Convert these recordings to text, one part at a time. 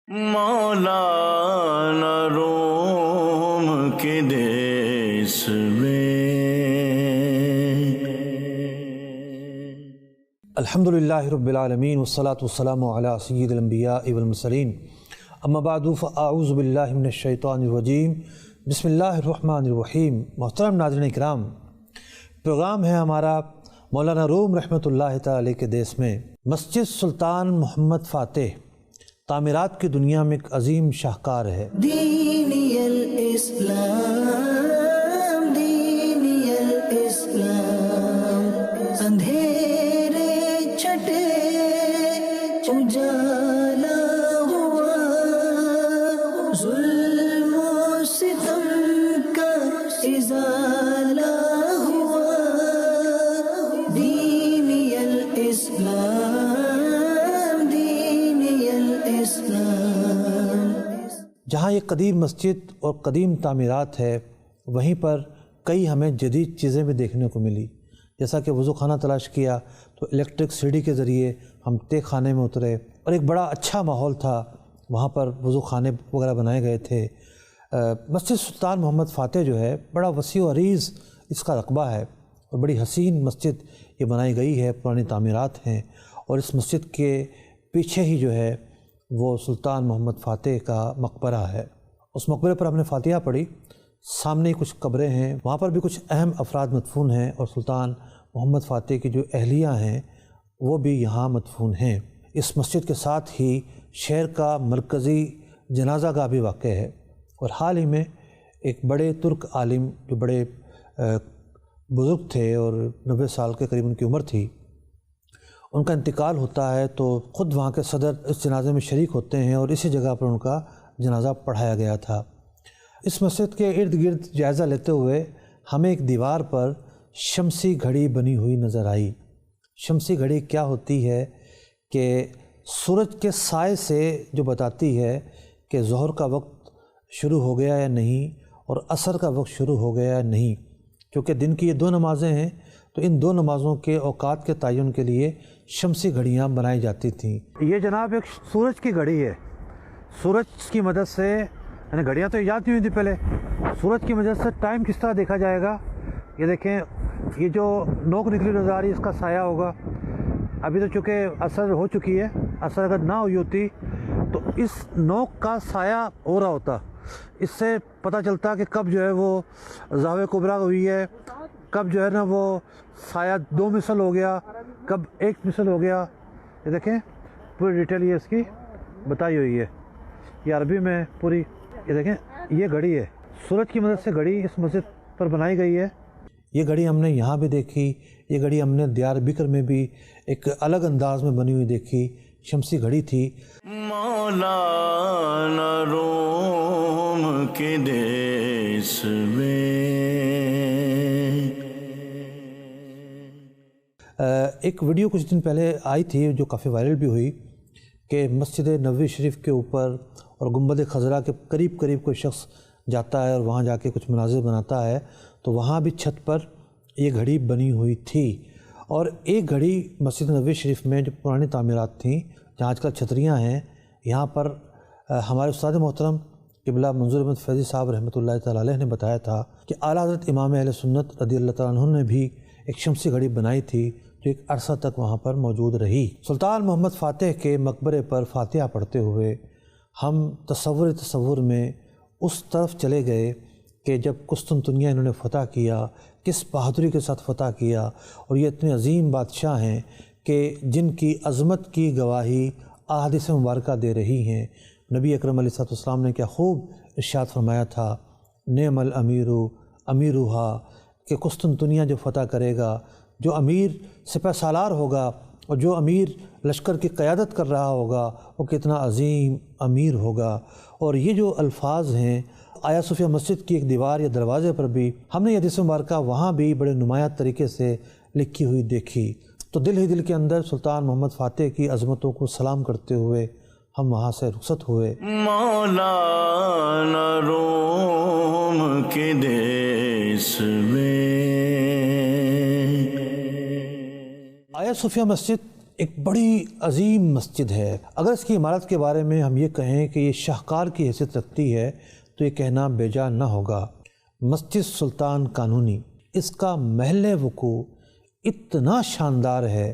مولانا روم کے دیس میں الحمدللہ رب العالمین والصلاة والسلام علی سید الانبیاء والمرسلین اما بعد فاعوذ باللہ من الشیطان الرجیم بسم اللہ الرحمن الرحیم۔ محترم ناظرین اکرام، پروگرام ہے ہمارا مولانا روم رحمۃ اللہ تعالی کے دیس میں مسجد سلطان محمد فاتح تعمیرات کی دنیا میں ایک عظیم شاہکار ہے۔ دینی الاسلام، دینی الاسلام، اندھیرے چھٹے اجالا ہوا، ظلم و ستم کا ازالہ ہوا، دینی الاسلام، دینی الاسلام۔ جہاں یہ قدیم مسجد اور قدیم تعمیرات ہے، وہیں پر کئی ہمیں جدید چیزیں بھی دیکھنے کو ملی، جیسا کہ وضو خانہ تلاش کیا تو الیکٹرک سیڑھی کے ذریعے ہم تہ خانے میں اترے اور ایک بڑا اچھا ماحول تھا، وہاں پر وضو خانے وغیرہ بنائے گئے تھے۔ مسجد سلطان محمد فاتح جو ہے بڑا وسیع و عریض اس کا رقبہ ہے اور بڑی حسین مسجد یہ بنائی گئی ہے، پرانی تعمیرات ہیں، اور اس مسجد کے پیچھے ہی جو ہے وہ سلطان محمد فاتح کا مقبرہ ہے۔ اس مقبرے پر ہم نے فاتحہ پڑھی، سامنے کچھ قبریں ہیں، وہاں پر بھی کچھ اہم افراد مدفون ہیں، اور سلطان محمد فاتح کی جو اہلیہ ہیں وہ بھی یہاں مدفون ہیں۔ اس مسجد کے ساتھ ہی شہر کا مرکزی جنازہ گاہ بھی واقع ہے، اور حال ہی میں ایک بڑے ترک عالم جو بڑے بزرگ تھے اور 90 سال کے قریب ان کی عمر تھی، ان کا انتقال ہوتا ہے تو خود وہاں کے صدر اس جنازے میں شریک ہوتے ہیں، اور اسی جگہ پر ان کا جنازہ پڑھایا گیا تھا۔ اس مسجد کے ارد گرد جائزہ لیتے ہوئے ہمیں ایک دیوار پر شمسی گھڑی بنی ہوئی نظر آئی۔ شمسی گھڑی کیا ہوتی ہے کہ سورج کے سائے سے جو بتاتی ہے کہ ظہر کا وقت شروع ہو گیا یا نہیں اور عصر کا وقت شروع ہو گیا یا نہیں، کیونکہ دن کی یہ دو نمازیں ہیں تو ان دو نمازوں کے اوقات کے تعین کے لیے شمسی گھڑیاں بنائی جاتی تھیں۔ یہ جناب ایک سورج کی گھڑی ہے، سورج کی مدد سے، یعنی گھڑیاں تو ایجاد نہیں ہوئی تھی پہلے، سورج کی مدد سے ٹائم کس طرح دیکھا جائے گا۔ یہ دیکھیں، یہ جو نوک نکلی نظر آ رہی ہے اس کا سایہ ہوگا۔ ابھی تو چونکہ عصر ہو چکی ہے، عصر اگر نہ ہوئی ہوتی تو اس نوک کا سایہ ہو رہا ہوتا، اس سے پتہ چلتا کہ کب جو ہے وہ زاویہ کبریٰ ہوئی ہے، کب جو ہے نا وہ سایہ 2 مثل ہو گیا، کب 1 مثل ہو گیا۔ یہ دیکھیں پوری ڈیٹیل یہ اس کی بتائی ہوئی ہے، یہ عربی میں پوری۔ یہ دیکھیں یہ گھڑی ہے، سورج کی مدد سے گھڑی اس مسجد پر بنائی گئی ہے۔ یہ گھڑی ہم نے یہاں بھی دیکھی، یہ گھڑی ہم نے دیار بکر میں بھی ایک الگ انداز میں بنی ہوئی دیکھی، شمسی گھڑی تھی۔ مولانا روم کے دیس میں ایک ویڈیو کچھ دن پہلے آئی تھی جو کافی وائرل بھی ہوئی کہ مسجد نبوی شریف کے اوپر اور گنبد خضرا کے قریب کوئی شخص جاتا ہے اور وہاں جا کے کچھ مناظر بناتا ہے، تو وہاں بھی چھت پر یہ گھڑی بنی ہوئی تھی۔ اور ایک گھڑی مسجد نبوی شریف میں جو پرانی تعمیرات تھیں، جہاں آج کل چھتریاں ہیں، یہاں پر ہمارے استاد محترم قبلہ منظور احمد فیضی صاحب رحمۃ اللہ تعالی علیہ نے بتایا تھا کہ اعلیٰ حضرت امام اہل سنت رضی اللہ تعالیٰ عنہ نے بھی ایک شمسی گھڑی بنائی تھی جو ایک عرصہ تک وہاں پر موجود رہی۔ سلطان محمد فاتح کے مقبرے پر فاتحہ پڑھتے ہوئے ہم تصور میں اس طرف چلے گئے کہ جب قسطنطنیہ انہوں نے فتح کیا، کس بہادری کے ساتھ فتح کیا، اور یہ اتنے عظیم بادشاہ ہیں کہ جن کی عظمت کی گواہی احادیث مبارکہ دے رہی ہیں۔ نبی اکرم علیہ السلام نے کیا خوب ارشاد فرمایا تھا، نعم الامیر امیرھا، کہ قسطنطنیہ جو فتح کرے گا، جو امیر سپہ سالار ہوگا اور جو امیر لشکر کی قیادت کر رہا ہوگا، وہ کتنا عظیم امیر ہوگا۔ اور یہ جو الفاظ ہیں آیا صوفیہ مسجد کی ایک دیوار یا دروازے پر بھی ہم نے یہ حدیث مبارکہ وہاں بھی بڑے نمایاں طریقے سے لکھی ہوئی دیکھی، تو دل ہی دل کے اندر سلطان محمد فاتح کی عظمتوں کو سلام کرتے ہوئے ہم وہاں سے رخصت ہوئے۔ مولانا روم کے دیس میں آیا صوفیہ مسجد ایک بڑی عظیم مسجد ہے. اگر اس کی عمارت کے بارے میں ہم یہ کہیں کہ یہ شاہکار کی حیثیت رکھتی ہے تو یہ کہنا بے جا نہ ہوگا. مسجد سلطان قانونی، اس کا محل وقوع اتنا شاندار ہے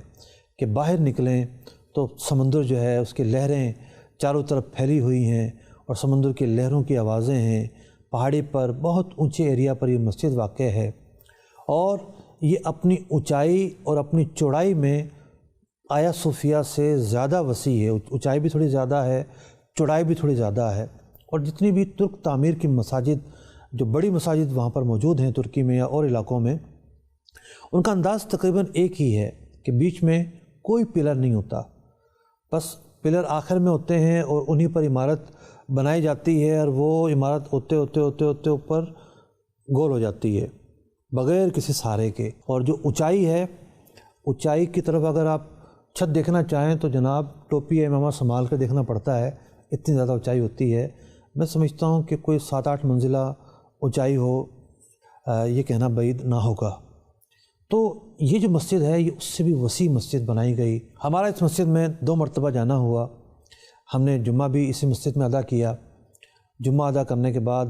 کہ باہر نکلیں تو سمندر جو ہے اس کی لہریں چاروں طرف پھیلی ہوئی ہیں اور سمندر کی لہروں کی آوازیں ہیں. پہاڑی پر بہت اونچے ایریا پر یہ مسجد واقع ہے اور یہ اپنی اونچائی اور اپنی چوڑائی میں آیا صوفیہ سے زیادہ وسیع ہے. اونچائی بھی تھوڑی زیادہ ہے، چوڑائی بھی تھوڑی زیادہ ہے. اور جتنی بھی ترک تعمیر کی مساجد، جو بڑی مساجد وہاں پر موجود ہیں ترکی میں یا اور علاقوں میں، ان کا انداز تقریباً ایک ہی ہے کہ بیچ میں کوئی پلر نہیں ہوتا، بس پلر آخر میں ہوتے ہیں اور انہی پر عمارت بنائی جاتی ہے اور وہ عمارت ہوتے اوپر گول ہو جاتی ہے بغیر کسی سہارے کے. اور جو اونچائی ہے، اونچائی کی طرف اگر آپ چھت دیکھنا چاہیں تو جناب ٹوپی امامہ سنبھال کر دیکھنا پڑتا ہے، اتنی زیادہ اونچائی ہوتی ہے. میں سمجھتا ہوں کہ کوئی 7-8 منزلہ اونچائی ہو، یہ کہنا بعید نہ ہوگا. تو یہ جو مسجد ہے یہ اس سے بھی وسیع مسجد بنائی گئی. ہمارا اس مسجد میں 2 مرتبہ جانا ہوا. ہم نے جمعہ بھی اسی مسجد میں ادا کیا. جمعہ ادا کرنے کے بعد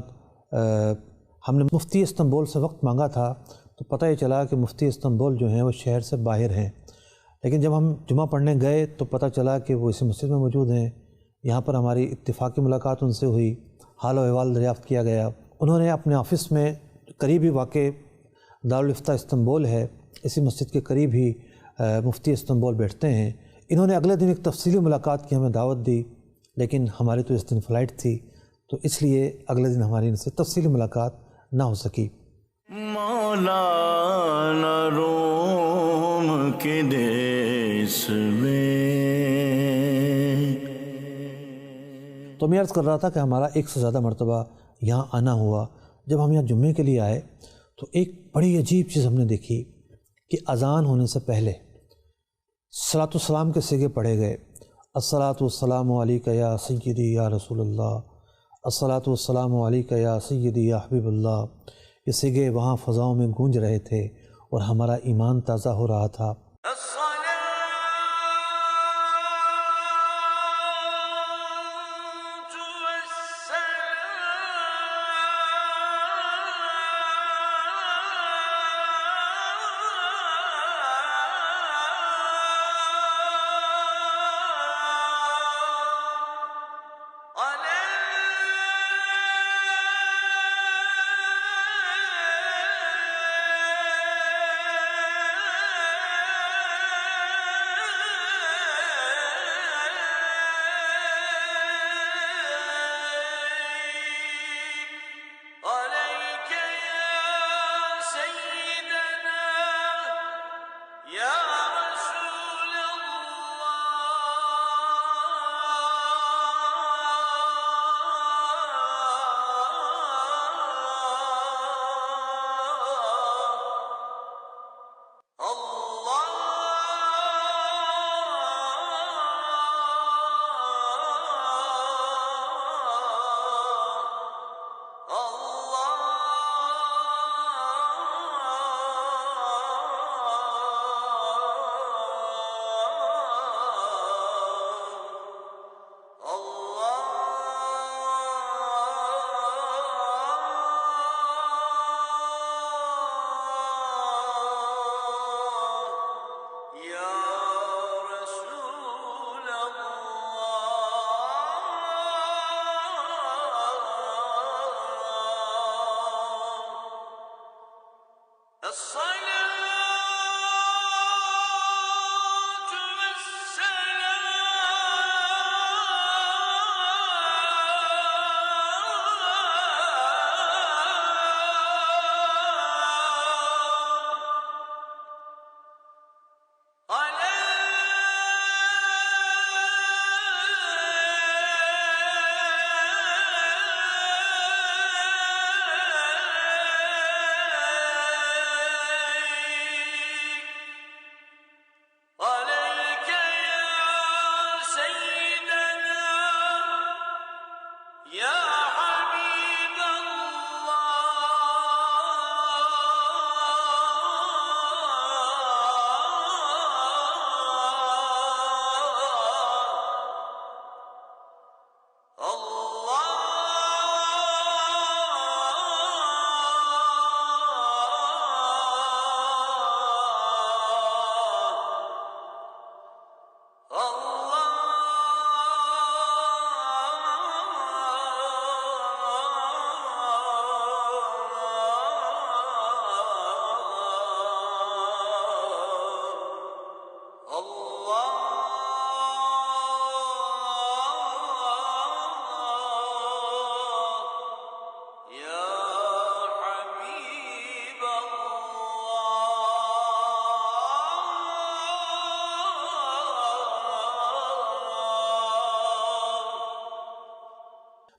ہم نے مفتی استنبول سے وقت مانگا تھا تو پتہ یہ چلا کہ مفتی استنبول جو ہیں وہ شہر سے باہر ہیں. لیکن جب ہم جمعہ پڑھنے گئے تو پتہ چلا کہ وہ اسی مسجد میں موجود ہیں. یہاں پر ہماری اتفاقی ملاقات ان سے ہوئی، حال و احوال دریافت کیا گیا. انہوں نے اپنے آفس میں قریب ہی واقع دارالفتہ استنبول ہے، اسی مسجد کے قریب ہی مفتی استنبول بیٹھتے ہیں. انہوں نے اگلے دن ایک تفصیلی ملاقات کی ہمیں دعوت دی، لیکن ہماری تو اس دن فلائٹ تھی تو اس لیے اگلے دن ہماری ان سے تفصیلی ملاقات نہ ہو سکی. مولانا روم کے دیس میں. تو میں عرض کر رہا تھا کہ ہمارا 1 سے زیادہ مرتبہ یہاں آنا ہوا. جب ہم یہاں جمعے کے لیے آئے تو ایک بڑی عجیب چیز ہم نے دیکھی کہ اذان ہونے سے پہلے صلاۃ والسلام کے صیغے پڑھے گئے. الصلاۃ والسلام علیک یا سیدی یا رسول اللہ، الصلاۃ والسلام علیک یا سیدی یا حبیب اللہ. یہ صیغے وہاں فضاؤں میں گونج رہے تھے اور ہمارا ایمان تازہ ہو رہا تھا.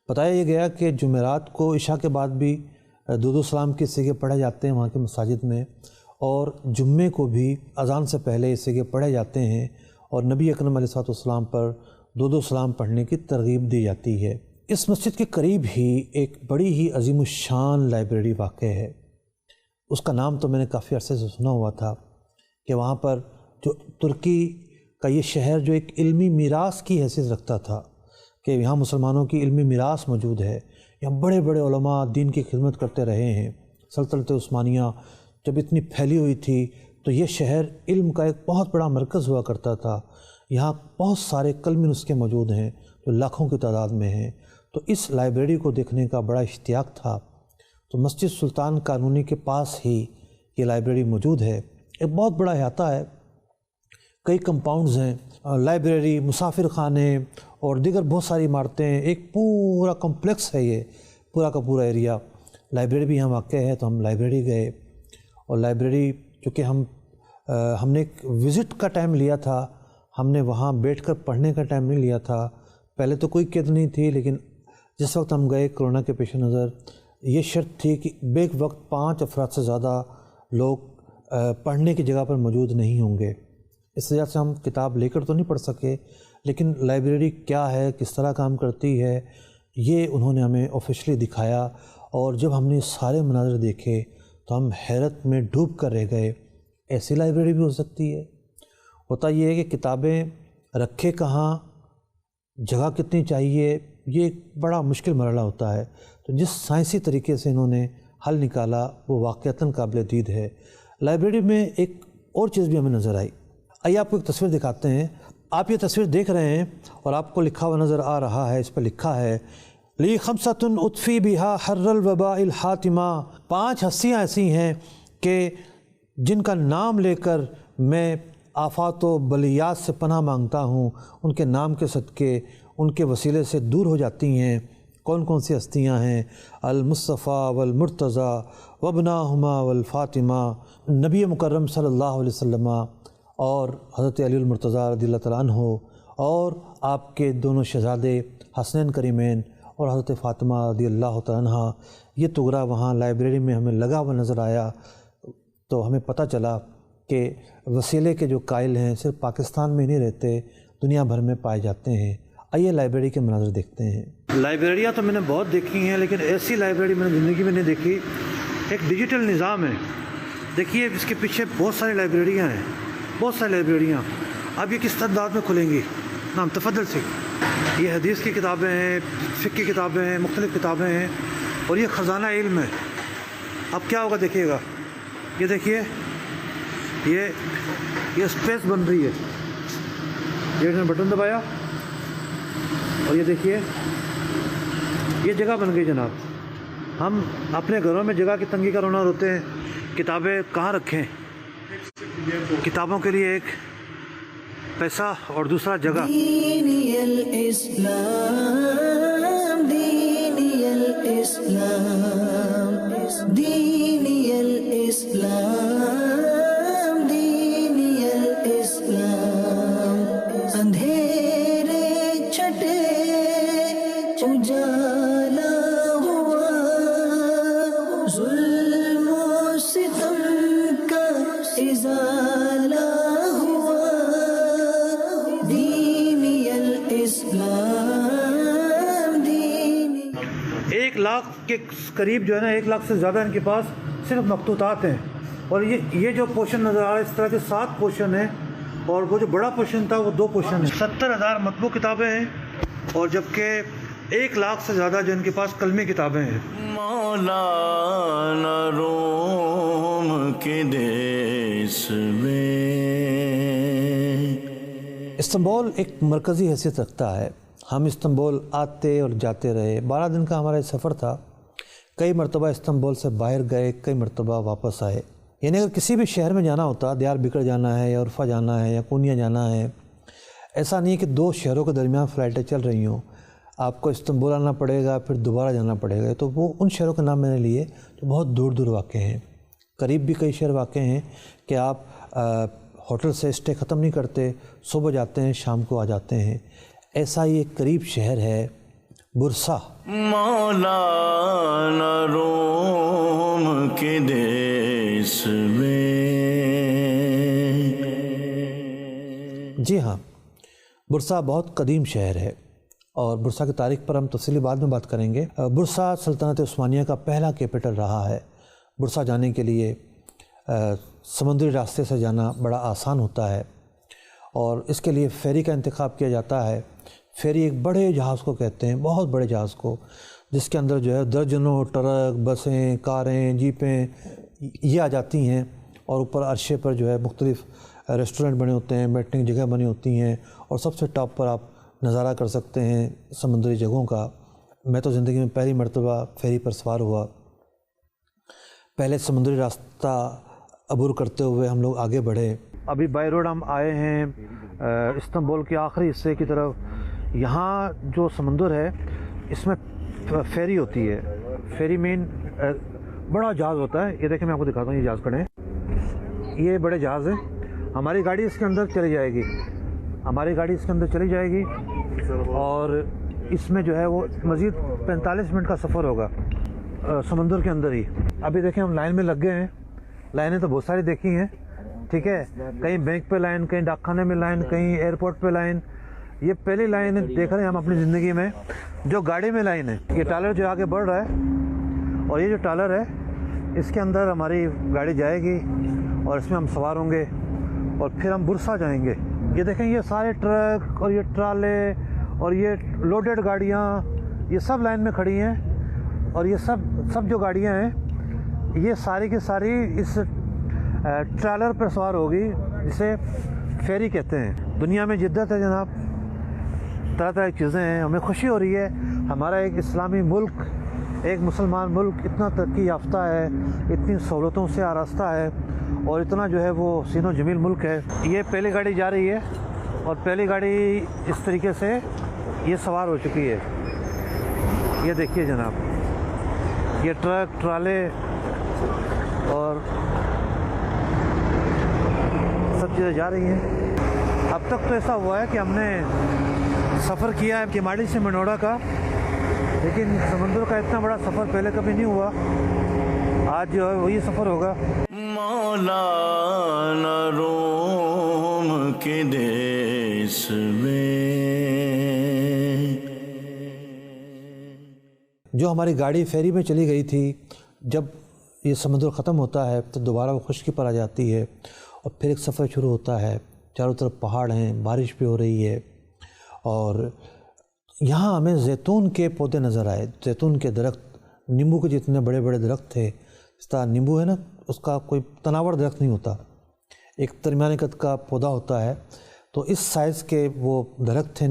بتایا یہ گیا کہ جمعرات کو عشاء کے بعد بھی درود و سلام کے سیغے پڑھے جاتے ہیں وہاں کی مساجد میں، اور جمعے کو بھی اذان سے پہلے یہ سیغے پڑھے جاتے ہیں، اور نبی اکرم علیہ الصلوۃ والسلام پر درود و سلام پڑھنے کی ترغیب دی جاتی ہے۔ اس مسجد کے قریب ہی ایک بڑی ہی عظیم الشان لائبریری واقع ہے۔ اس کا نام تو میں نے کافی عرصے سے سنا ہوا تھا کہ وہاں پر جو ترکی کا یہ شہر جو ایک علمی میراث کی حیثیت رکھتا تھا کہ یہاں مسلمانوں کی علمی میراث موجود ہے، یہاں بڑے بڑے علماء دین کی خدمت کرتے رہے ہیں۔ سلطنت عثمانیہ جب اتنی پھیلی ہوئی تھی تو یہ شہر علم کا ایک بہت بڑا مرکز ہوا کرتا تھا، یہاں بہت سارے قلمی نسخے موجود ہیں جو لاکھوں کی تعداد میں ہیں۔ تو اس لائبریری کو دیکھنے کا بڑا اشتیاق تھا، تو مسجد سلطان قانونی کے پاس ہی یہ لائبریری موجود ہے۔ ایک بہت بڑا احاطہ ہے، کئی کمپاؤنڈز ہیں، لائبریری، مسافر خانے اور دیگر بہت ساری عمارتیں، ایک پورا کمپلیکس ہے یہ پورا کا پورا ایریا۔ لائبریری بھی یہاں واقع ہے، تو ہم لائبریری گئے، اور لائبریری چونکہ ہم نے ایک وزٹ کا ٹائم لیا تھا، ہم نے وہاں بیٹھ کر پڑھنے کا ٹائم نہیں لیا تھا۔ پہلے تو کوئی قید نہیں تھی، لیکن جس وقت ہم گئے کرونا کے پیش نظر یہ شرط تھی کہ بیک وقت 5 افراد سے زیادہ لوگ پڑھنے کی جگہ پر موجود نہیں ہوں گے۔ اس وجہ سے ہم کتاب لے کر تو نہیں پڑھ سکے، لیکن لائبریری کیا ہے، کس طرح کام کرتی ہے، یہ انہوں نے ہمیں آفیشلی دکھایا، اور جب ہم نے سارے مناظر دیکھے تو ہم حیرت میں ڈوب کر رہ گئے۔ ایسی لائبریری بھی ہو سکتی ہے؟ ہوتا یہ ہے کہ کتابیں رکھے کہاں، جگہ کتنی چاہیے، یہ ایک بڑا مشکل مرحلہ ہوتا ہے۔ تو جس سائنسی طریقے سے انہوں نے حل نکالا وہ واقعتاً قابل دید ہے۔ لائبریری میں ایک اور چیز بھی ہمیں نظر آئی، آئیے آپ کو ایک تصویر دکھاتے ہیں۔ آپ یہ تصویر دیکھ رہے ہیں اور آپ کو لکھا ہوا نظر آ رہا ہے، اس پر لکھا ہے لی خمسۃ اطفی بہا حر الوباء الحاتمہ، 5 ہستیاں ایسی ہیں کہ جن کا نام لے کر میں آفات و بلیات سے پناہ مانگتا ہوں، ان کے نام کے صدقے، ان کے وسیلے سے دور ہو جاتی ہیں۔ کون کون سی ہستیاں ہیں؟ المصطفیٰ والمرتضیٰ وابناہما والفاطمہ، نبی مکرم صلی اللہ علیہ وسلم اور حضرت علی المرتضیٰ رضی اللہ تعالیٰ عنہ، اور آپ کے دونوں شہزادے حسنین کریمین اور حضرت فاطمہ رضی اللہ تعالیٰ عنہ۔ یہ تغرا وہاں لائبریری میں ہمیں لگا ہوا نظر آیا، تو ہمیں پتہ چلا کہ وسیلے کے جو قائل ہیں صرف پاکستان میں نہیں رہتے، دنیا بھر میں پائے جاتے ہیں۔ آئیے لائبریری کے مناظر دیکھتے ہیں۔ لائبریریاں تو میں نے بہت دیکھی ہیں، لیکن ایسی لائبریری میں نے زندگی میں نہیں دیکھی۔ ایک ڈیجیٹل نظام ہے، دیکھیے اس کے پیچھے بہت ساری لائبریریاں ہیں، بہت ساری لائبریریاں۔ اب یہ کس تعداد میں کھلیں گی؟ نام تفضل سے، یہ حدیث کی کتابیں ہیں، فقہ کی کتابیں ہیں، مختلف کتابیں ہیں، اور یہ خزانہ علم ہے۔ اب کیا ہوگا دیکھیے گا، یہ دیکھیے یہ اسپیس بن رہی ہے، یہ بٹن دبایا اور یہ دیکھیے یہ جگہ بن گئی جناب۔ ہم اپنے گھروں میں جگہ کی تنگی کا رونا ہوتے ہیں، کتابیں کہاں رکھیں؟ کتابوں کے لیے ایک پیسہ اور دوسرا جگہ۔ دینی الاسلام، دینی الاسلام، دینی الاسلام، دینی الاسلام، اندھیرے چھٹے اجالا ہوا، ظلم و ستم کا ازالہ ہوا، دینی الاسلام، دینی 1 لاکھ کے قریب جو ہے نا، 1 لاکھ سے زیادہ ان کے پاس صرف مخطوطات ہیں، اور یہ جو پورشن نظر آ رہا ہے اس طرح کے 7 پورشن ہیں، اور وہ جو بڑا پورشن تھا وہ 2 پورشن ہیں۔ 70,000 مطبوع کتابیں ہیں، اور جبکہ 1 لاکھ سے زیادہ جو ان کے پاس قلمی کتابیں ہیں۔ مولانا روم کے دیس میں استنبول ایک مرکزی حیثیت رکھتا ہے۔ ہم استنبول آتے اور جاتے رہے، 12 دن کا ہمارا سفر تھا۔ کئی مرتبہ استنبول سے باہر گئے، کئی مرتبہ واپس آئے۔ یعنی اگر کسی بھی شہر میں جانا ہوتا، دیار بکر جانا ہے یا عرفہ جانا ہے یا کونیا جانا ہے، ایسا نہیں ہے کہ 2 شہروں کے درمیان فلائٹیں چل رہی ہوں، آپ کو استنبول آنا پڑے گا پھر دوبارہ جانا پڑے گا۔ تو وہ ان شہروں کے نام میں نے لیے جو بہت دور دور واقع ہیں۔ قریب بھی کئی شہر واقع ہیں کہ آپ ہوٹل سے اسٹے ختم نہیں کرتے، صبح جاتے ہیں شام کو آ جاتے ہیں۔ ایسا ہی ایک قریب شہر ہے برسا مولانا روم کے دیس میں. جی ہاں، برسا بہت قدیم شہر ہے اور برسا کی تاریخ پر ہم تفصیلی بعد میں بات کریں گے. برسا سلطنت عثمانیہ کا پہلا کیپٹل رہا ہے. برسا جانے کے لیے سمندری راستے سے جانا بڑا آسان ہوتا ہے اور اس کے لیے فیری کا انتخاب کیا جاتا ہے. فیری ایک بڑے جہاز کو کہتے ہیں، بہت بڑے جہاز کو، جس کے اندر جو ہے درجنوں ٹرک، بسیں، کاریں، جیپیں یہ آ جاتی ہیں اور اوپر عرشے پر جو ہے مختلف ریسٹورنٹ بنے ہوتے ہیں، بیٹھنے کی جگہ بنی ہوتی ہیں اور سب سے ٹاپ پر آپ نظارہ کر سکتے ہیں سمندری جگہوں کا. میں تو زندگی میں پہلی مرتبہ فیری پر سوار ہوا. پہلے سمندری راستہ عبور کرتے ہوئے ہم لوگ آگے بڑھے. ابھی بائی روڈ ہم آئے ہیں استنبول کے آخری حصے کی طرف. یہاں جو سمندر ہے اس میں فیری ہوتی ہے. فیری مین بڑا جہاز ہوتا ہے. یہ دیکھیں میں آپ کو دکھاتا ہوں، یہ جہاز کھڑے ہیں، یہ بڑے جہاز ہیں. ہماری گاڑی اس کے اندر چلی جائے گی، ہماری گاڑی اس کے اندر چلی جائے گی اور اس میں جو ہے وہ مزید 45 منٹ کا سفر ہوگا سمندر کے اندر ہی. ابھی دیکھیں ہم لائن میں لگ گئے ہیں. لائنیں تو بہت ساری دیکھی ہیں، ٹھیک ہے، کہیں بینک پہ لائن، کہیں ڈاک خانے میں لائن، کہیں ایئرپورٹ پہ لائن. یہ پہلی لائن دیکھ رہے ہیں ہم اپنی زندگی میں جو گاڑی میں لائن ہے. یہ ٹالر جو آگے بڑھ رہا ہے اور یہ جو ٹالر ہے اس کے اندر ہماری گاڑی جائے گی اور اس میں ہم سوار ہوں گے اور پھر ہم برسا جائیں گے. یہ دیکھیں یہ سارے ٹرک اور یہ ٹرالے اور یہ لوڈیڈ گاڑیاں یہ سب لائن میں کھڑی ہیں اور یہ سب جو گاڑیاں ہیں یہ ساری کی ساری اس ٹرالر پر سوار ہوگی جسے فیری کہتے ہیں. دنیا میں جدت ہے جناب، طرح طرح کی چیزیں ہیں. ہمیں خوشی ہو رہی ہے ہمارا ایک اسلامی ملک، ایک مسلمان ملک اتنا ترقی یافتہ ہے، اتنی سہولتوں سے آراستہ ہے اور اتنا جو ہے وہ حسین و جمیل ملک ہے. یہ پہلی گاڑی جا رہی ہے اور پہلی گاڑی اس طریقے سے یہ سوار ہو چکی ہے. یہ دیکھیے جناب، یہ ٹرک، ٹرالے اور سب چیزیں جا رہی ہیں. اب تک تو ایسا ہوا ہے کہ ہم نے سفر کیا ہے کیماڑی سے منوڑا کا، لیکن سمندر کا اتنا بڑا سفر پہلے کبھی نہیں ہوا. آج جو ہے وہی سفر ہوگا. مولانا روم کے دیس میں. جو ہماری گاڑی فیری میں چلی گئی تھی، جب یہ سمندر ختم ہوتا ہے تو دوبارہ وہ خشکی پر آ جاتی ہے اور پھر ایک سفر شروع ہوتا ہے. چاروں طرف پہاڑ ہیں، بارش بھی ہو رہی ہے اور یہاں ہمیں زیتون کے پودے نظر آئے. زیتون کے درخت، نیمبو کے جتنے بڑے بڑے درخت تھے. اس طرح نیمبو ہے نا، اس کا کوئی تناور درخت نہیں ہوتا، ایک درمیانے قد کا پودا ہوتا ہے. تو اس سائز کے وہ درخت تھے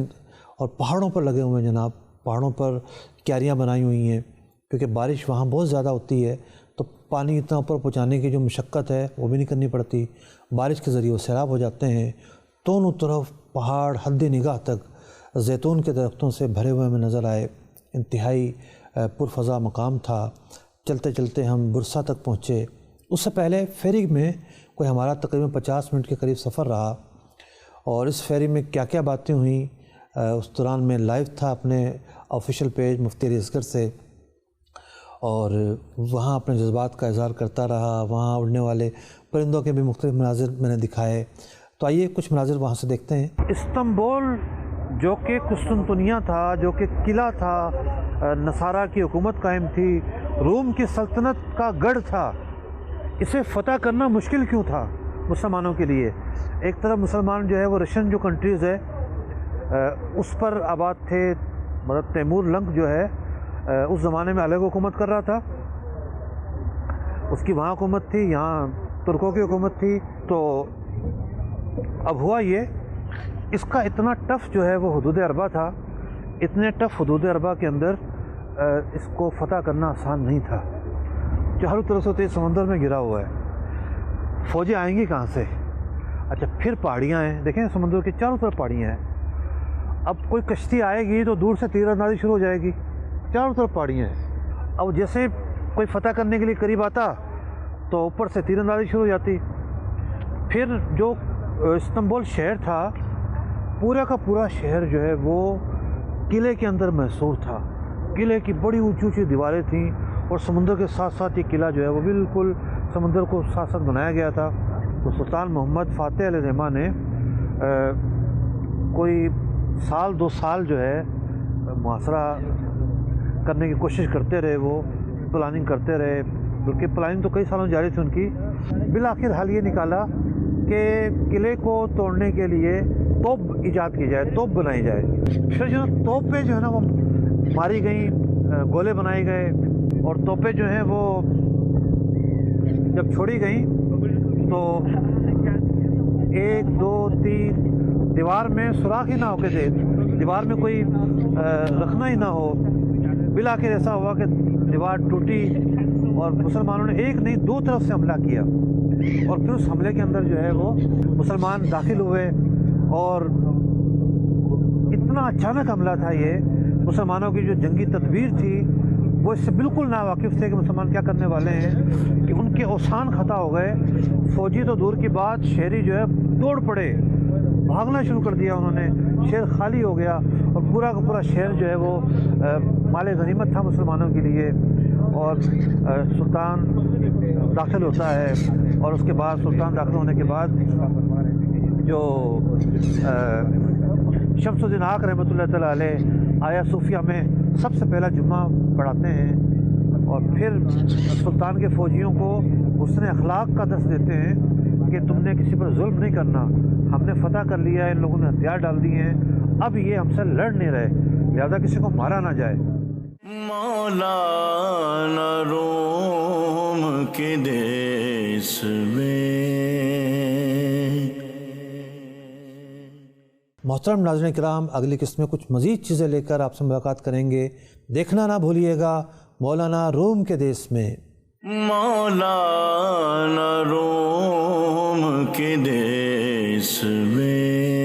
اور پہاڑوں پر لگے ہوئے ہیں جناب. پہاڑوں پر کیاریاں بنائی ہوئی ہیں کیونکہ بارش وہاں بہت زیادہ ہوتی ہے تو پانی اتنا اوپر پہنچانے کی جو مشقت ہے وہ بھی نہیں کرنی پڑتی. بارش کے ذریعے وہ سیلاب ہو جاتے ہیں. دونوں طرف پہاڑ حد نگاہ تک زیتون کے درختوں سے بھرے ہوئے ہمیں نظر آئے. انتہائی پرفضا مقام تھا. چلتے چلتے ہم برسا تک پہنچے. اس سے پہلے فیری میں کوئی ہمارا تقریباً 50 منٹ کے قریب سفر رہا اور اس فیری میں کیا کیا باتیں ہوئیں اس دوران میں لائیو تھا اپنے آفیشیل پیج مفتی علی اصغر سے اور وہاں اپنے جذبات کا اظہار کرتا رہا. وہاں اڑنے والے پرندوں کے بھی مختلف مناظر میں نے دکھائے. تو آئیے کچھ مناظر وہاں سے دیکھتے ہیں. استنبول جو کہ قسطنطنیہ تھا، جو کہ قلعہ تھا، نصارہ کی حکومت قائم تھی، روم کی سلطنت کا گڑھ تھا، اسے فتح کرنا مشکل کیوں تھا مسلمانوں کے لیے؟ ایک طرف مسلمان جو ہے وہ رشین جو کنٹریز ہے اس پر آباد تھے. مطلب تیمور لنگ جو ہے اس زمانے میں الگ حکومت کر رہا تھا، اس کی وہاں حکومت تھی، یہاں ترکوں کی حکومت تھی. تو اب ہوا یہ، اس کا اتنا ٹف جو ہے وہ حدود اربع تھا. اتنے ٹف حدود اربع کے اندر اس کو فتح کرنا آسان نہیں تھا. چاروں طرف سے تیز سمندر میں گرا ہوا ہے، فوجیں آئیں گی کہاں سے؟ اچھا پھر پہاڑیاں ہیں، دیکھیں سمندر کے چاروں طرف پہاڑیاں ہیں. اب کوئی کشتی آئے گی تو دور سے تیر اندازی شروع ہو جائے گی. چاروں طرف پہاڑیاں ہیں. اب جیسے کوئی فتح کرنے کے لیے قریب آتا تو اوپر سے تیر اندازی شروع ہو جاتی. پھر جو استنبول شہر تھا، پورا کا پورا شہر جو ہے وہ قلعے کے اندر محصور تھا۔ قلعے کی بڑی اونچی اونچی دیواریں تھیں اور سمندر کے ساتھ ساتھ یہ قلعہ جو ہے وہ بالکل سمندر کو ساتھ ساتھ بنایا گیا تھا۔ تو سلطان محمد فاتح علیہ الرحمہ نے کوئی سال 2 سال جو ہے محاصرہ کرنے کی کوشش کرتے رہے، وہ پلاننگ کرتے رہے، بلکہ پلاننگ تو کئی سالوں جاری تھی ان کی۔ بالآخر حل یہ نکالا کہ قلعے کو توڑنے کے لیے توپ ایجاد کی جائے، توپ بنائی جائے۔ پھر جو توپیں جو ہے نا وہ ماری گئیں، گولے بنائے گئے، اور توپیں جو ہیں وہ جب چھوڑی گئیں تو 1 2 3 دیوار میں سوراخ ہی نہ ہو کے دے، دیوار میں کوئی رکھنا ہی نہ ہو۔ بالآخر ایسا ہوا کہ دیوار ٹوٹی اور مسلمانوں نے ایک نہیں 2 طرف سے حملہ کیا، اور پھر اس حملے کے اندر جو ہے وہ مسلمان داخل ہوئے، اور اتنا اچانک حملہ تھا یہ، مسلمانوں کی جو جنگی تدبیر تھی وہ اس سے بالکل ناواقف تھے کہ مسلمان کیا کرنے والے ہیں، کہ ان کے اوسان خطا ہو گئے۔ فوجی تو دور کی بات، شہری جو ہے دوڑ پڑے، بھاگنا شروع کر دیا انہوں نے، شہر خالی ہو گیا، اور پورا کا پورا شہر جو ہے وہ مال غنیمت تھا مسلمانوں کے لیے۔ اور سلطان داخل ہوتا ہے، اور اس کے بعد سلطان داخل ہونے کے بعد جو شمس الدین آق رحمۃ اللہ تعالیٰ علیہ آیا صوفیہ میں سب سے پہلا جمعہ پڑھاتے ہیں، اور پھر سلطان کے فوجیوں کو حسن اخلاق کا درس دیتے ہیں کہ تم نے کسی پر ظلم نہیں کرنا، ہم نے فتح کر لیا ہے، ان لوگوں نے ہتھیار ڈال دیے ہیں، اب یہ ہم سے لڑ نہیں رہے، لہذا کسی کو مارا نہ جائے۔ مولانا روم کے دیس میں۔ محترم ناظرین کرام، اگلی قسط میں کچھ مزید چیزیں لے کر آپ سے ملاقات کریں گے، دیکھنا نہ بھولیے گا مولانا روم کے دیس میں۔ مولانا روم کے دیس میں